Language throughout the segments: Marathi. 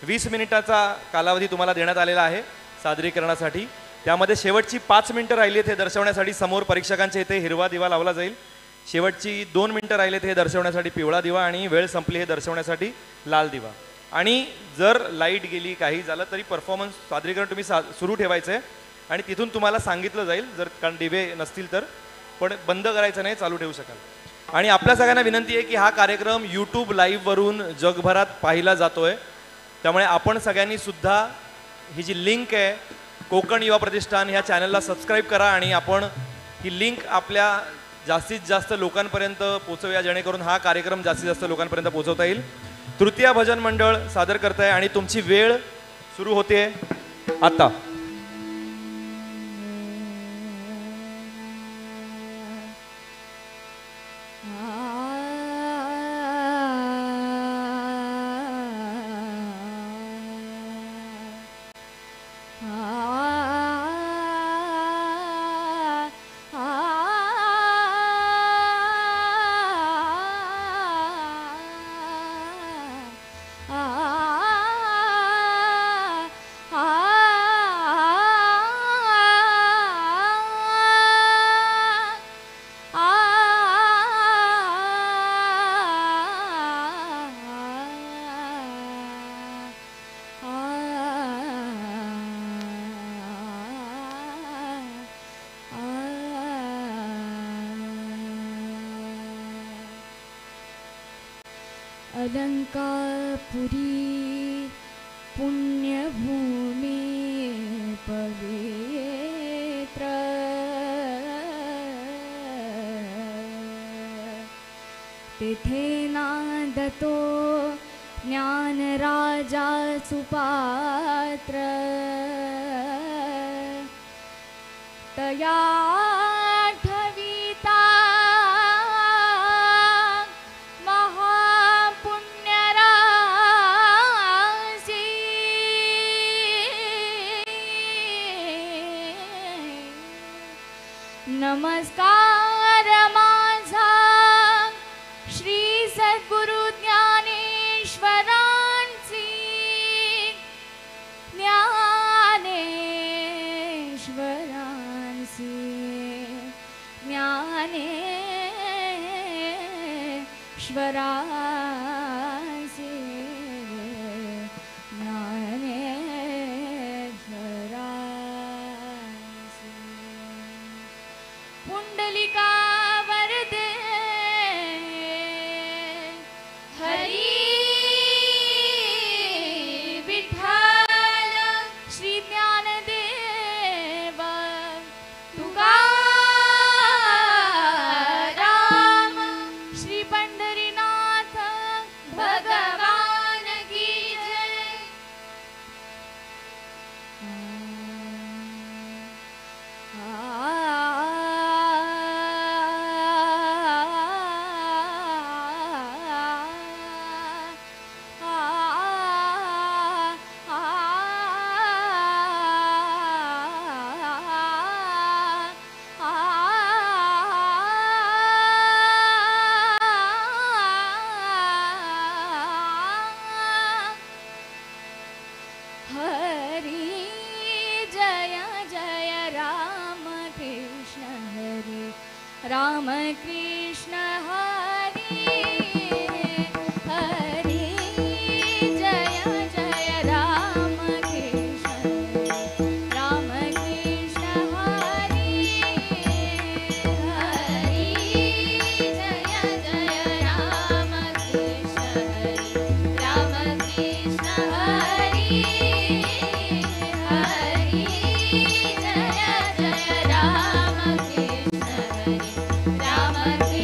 20 मिनिटाचा कालावधी तुम्हाला देण्यात आलेला आहे सादरीकरणासाठी। त्यामध्ये शेवटची 5 मिनिटं राहिली आहेत हे दर्शवण्यासाठी समोर परीक्षकांच्या इथे हिरवा दिवा लावला जाईल। शेवटची 2 मिनिटं राहिली आहेत हे दर्शवण्यासाठी पिवळा दिवा आणि वेळ संपली हे दर्शवण्यासाठी लाल दिवा। आणि जर लाईट गेली काही झालं तरी परफॉर्मन्स सादरीकरण तुम्ही सुरू ठेवायचं आहे आणि तिथून तुम्हाला सांगितलं जाईल, जर कारण दिवे नसतील तर, पण बंद करायचं नाही, चालू ठेवू शकाल। आणि आपल्या सगळ्यांना विनंती आहे की हा कार्यक्रम यूट्यूब लाईव्हवरून जगभरात पाहिला जातोय, त्यामुळे आपण सगळ्यांनी सुद्धा ही जी लिंक आहे कोकण युवा प्रतिष्ठान ह्या चॅनलला सबस्क्राईब करा आणि आपण ही लिंक आपल्या जास्तीत जास्त लोकांपर्यंत पोहोचवूया, जेणेकरून हा कार्यक्रम जास्तीत जास्त लोकांपर्यंत पोहोचवता येईल। तृतीय भजन मंडळ सादर करताय आणि तुमची वेळ सुरू होते आता। अलंकापुरी पुण्यभूमी पवित्र तिथे नांदतो ज्ञानराजा सुपात्र तया नमस्कार माझा श्री सद्गुरु ज्ञानेश्वरांची ज्ञानेश्वरांची ज्ञानेश्वरांची पुंडलिका वरदे हरी विठ्ठल श्री ज्ञानदेव तुकाराम श्री पंढरीनाथ भगवान की जय। हरी जय जय राम कृष्ण हरी राम कृष्ण हरी हरी जय जय राम कृष्ण राम कृष्ण हरी हरी जय जय राम कृष्ण राम कृष्ण हरी हरी जय जय राम कृष्ण हरी राम कृष्ण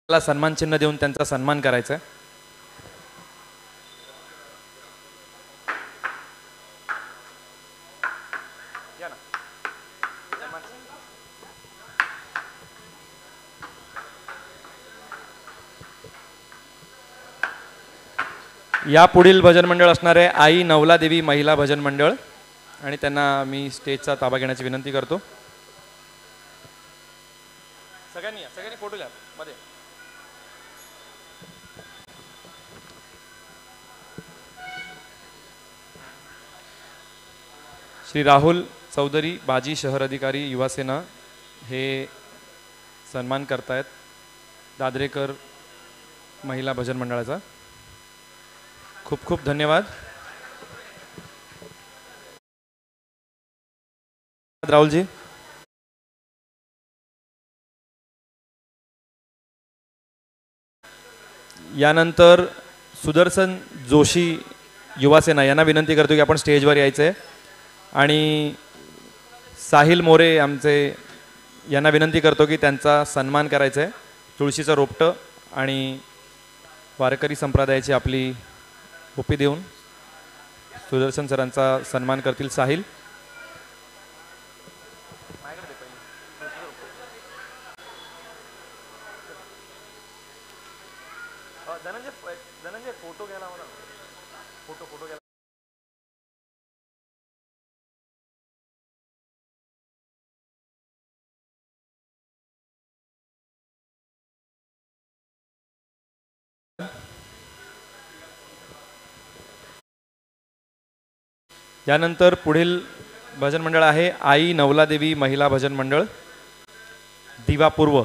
ला सन्मान चिन्ह देऊन त्यांचा सन्मान करायचा आहे. या पुढील भजन मंडळ असणार आहे आई नवला देवी महिला भजन मंडळ आणि त्यांना मी स्टेजचा ताबा घेण्याची विनंती करतो. सगळ्यांनी फोटो घ्या मध्ये. श्री राहुल चौधरी बाजी शहर अधिकारी युवा सेना हे सन्मान करतायत दादरेकर महिला भजन मंडळाचा. खूप खूप धन्यवाद. राहुलजी. यानंतर सुदर्शन जोशी युवा सेना यांना विनंती करतो की आपण स्टेजवर यायचं आहे आणि साहिल मोरे आमचे यांना विनंती करतो की त्यांचा सन्मान करायचा आहे. तुळशीचं रोपटं आणि वारकरी संप्रदायाची आपली ओपी देऊन सुदर्शन सरांचा सन्मान करतील साहिल. धनंजय फोटो घ्यायला मला फोटो घ्यायला. यानंतर पुढील भजन मंडळ आहे आई नवला देवी महिला भजन मंडळ दिवा पूर्व.